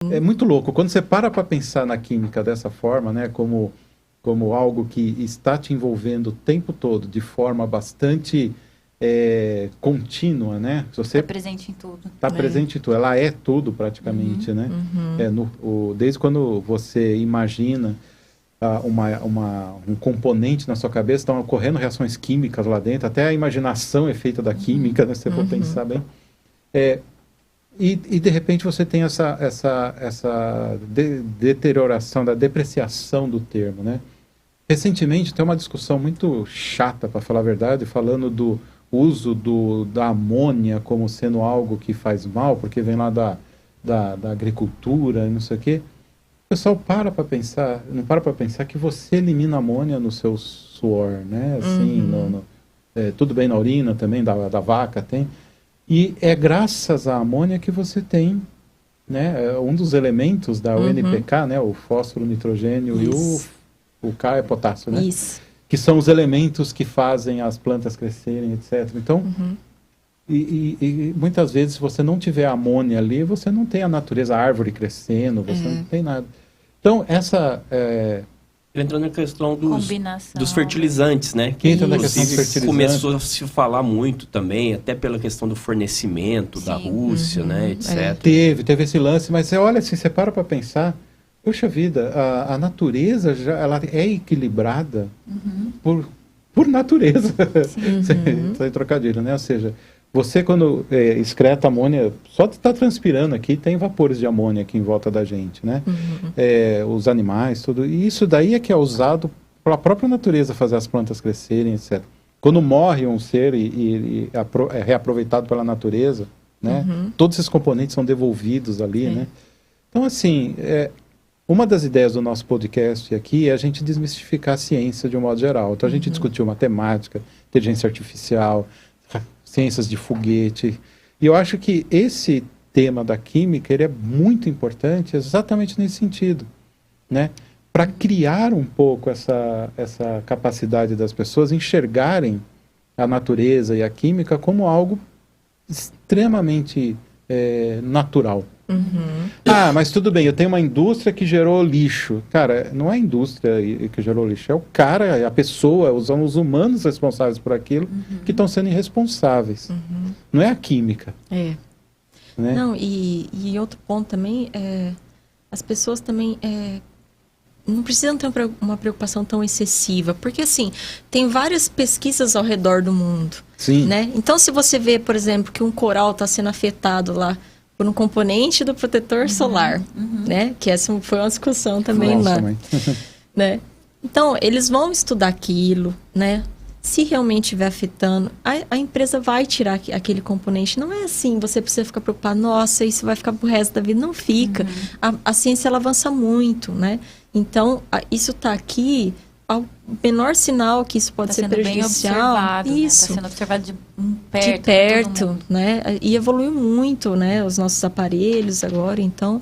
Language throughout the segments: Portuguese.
É muito louco. Quando você para pensar na química dessa forma, né, como algo que está te envolvendo o tempo todo, de forma bastante contínua, né? Se você Está presente em tudo. está presente em tudo, ela é tudo praticamente, né? Desde quando você imagina um componente na sua cabeça, estão ocorrendo reações químicas lá dentro, até a imaginação é feita da química, né, se você for pensar bem. E de repente você tem essa deterioração, da depreciação do termo, né? Recentemente tem uma discussão muito chata, para falar a verdade, falando do uso da amônia como sendo algo que faz mal, porque vem lá da agricultura e não sei o quê. O pessoal não para para pensar que você elimina amônia no seu suor, né? Assim, tudo bem na urina também, da vaca tem. E é graças à amônia que você tem, né? Um dos elementos da UNPK, né? O fósforo, o nitrogênio e o K é potássio, né? Isso. Que são os elementos que fazem as plantas crescerem, etc. Então, e muitas vezes, se você não tiver amônia ali, você não tem a natureza, a árvore crescendo, você não tem nada. Então, entrando na questão dos fertilizantes, né? Que entra na questão dos fertilizantes. Começou a se falar muito também, até pela questão do fornecimento da Rússia, né, etc. Teve esse lance, mas você olha assim, você para pensar, poxa vida, a natureza ela é equilibrada por natureza. Sem trocadilho, né? Ou seja, você quando excreta amônia, só de estar transpirando aqui, tem vapores de amônia aqui em volta da gente, né? Os animais, tudo. E isso daí é que é usado pela própria natureza fazer as plantas crescerem, etc. Quando morre um ser e é reaproveitado pela natureza, né? Todos esses componentes são devolvidos ali, né? Então, assim, uma das ideias do nosso podcast aqui é a gente desmistificar a ciência de um modo geral. Então, a gente discutiu matemática, inteligência artificial, ciências de foguete. E eu acho que esse tema da química ele é muito importante exatamente nesse sentido, né? Para criar um pouco essa capacidade das pessoas enxergarem a natureza e a química como algo extremamente natural. Mas tudo bem, eu tenho uma indústria que gerou lixo. Cara, não é a indústria que gerou lixo, é o cara, a pessoa, os humanos responsáveis por aquilo que estão sendo irresponsáveis. Não é a química. Né? Não, e outro ponto também, as pessoas também não precisam ter uma preocupação tão excessiva, porque assim, tem várias pesquisas ao redor do mundo. Sim. Né? Então, se você vê, por exemplo, que um coral está sendo afetado lá por um componente do protetor solar, né? Que essa foi uma discussão também lá. Né? Então, eles vão estudar aquilo, né? Se realmente estiver afetando, a empresa vai tirar aquele componente. Não é assim, você precisa ficar preocupado, nossa, isso vai ficar pro resto da vida. Não fica. A ciência, ela avança muito, né? Então, isso está aqui, ao menor sinal que isso pode ser prejudicial. Isso. Está sendo observado de perto. De perto, né? E evoluiu muito, né? Os nossos aparelhos agora, então...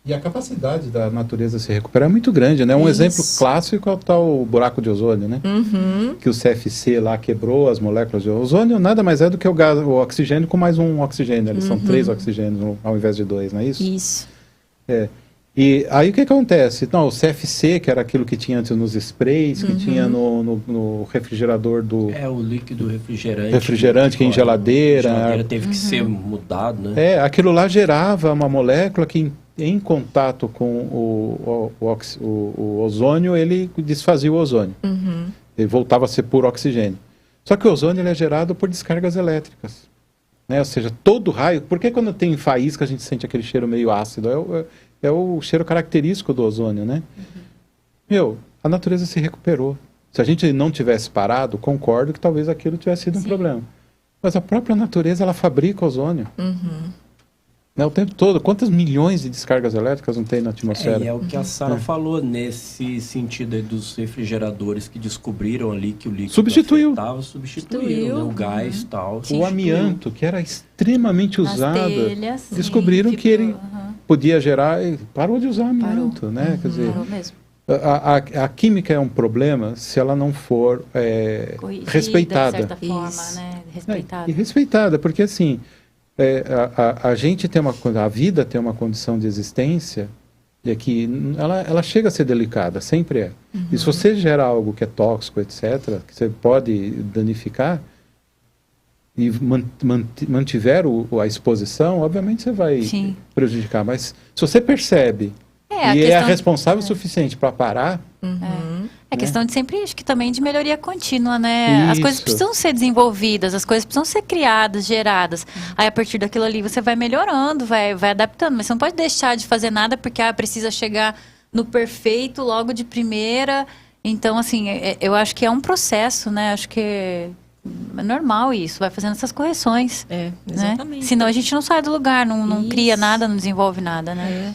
E a capacidade da natureza se recuperar é muito grande, né? Um exemplo clássico é o tal buraco de ozônio, né? Que o CFC lá quebrou as moléculas de ozônio, nada mais é do que o oxigênio com mais um oxigênio. Eles são 3 oxigênios ao invés de 2, não é isso? Isso. E aí o que acontece? Não, o CFC, que era aquilo que tinha antes nos sprays, que tinha no refrigerador do... o líquido refrigerante. Refrigerante, que em geladeira... A geladeira teve que ser mudado, né? Aquilo lá gerava uma molécula que em contato com o ozônio, ele desfazia o ozônio. Ele voltava a ser puro oxigênio. Só que o ozônio ele é gerado por descargas elétricas. Né? Ou seja, todo raio... Por que quando tem faísca a gente sente aquele cheiro meio ácido? É o cheiro característico do ozônio, né? A natureza se recuperou. Se a gente não tivesse parado, concordo que talvez aquilo tivesse sido um problema. Mas a própria natureza, ela fabrica ozônio. Né, o tempo todo. Quantas milhões de descargas elétricas não tem na atmosfera? E é o que a Sara falou nesse sentido aí dos refrigeradores que descobriram ali que o líquido substituiu né, o gás e tal. O amianto, que era extremamente usado. Telhas, descobriram que ele podia gerar... Parou de usar amianto, né? Quer dizer, parou mesmo. A química é um problema se ela não for respeitada. De certa forma, né? Respeitada. E respeitada, porque assim... a gente tem a vida tem uma condição de existência e que ela chega a ser delicada, sempre é. E se você gera algo que é tóxico, etc., que você pode danificar e mantiver a exposição, obviamente você vai prejudicar. Mas se você percebe e é responsável o suficiente para parar... É questão de sempre, acho que também de melhoria contínua, né? Isso. As coisas precisam ser desenvolvidas, as coisas precisam ser criadas, geradas. Aí, a partir daquilo ali, você vai melhorando, vai adaptando. Mas você não pode deixar de fazer nada porque precisa chegar no perfeito logo de primeira. Então, assim, eu acho que é um processo, né? Acho que é normal isso, vai fazendo essas correções. Exatamente. Né? Senão a gente não sai do lugar, não cria nada, não desenvolve nada, né?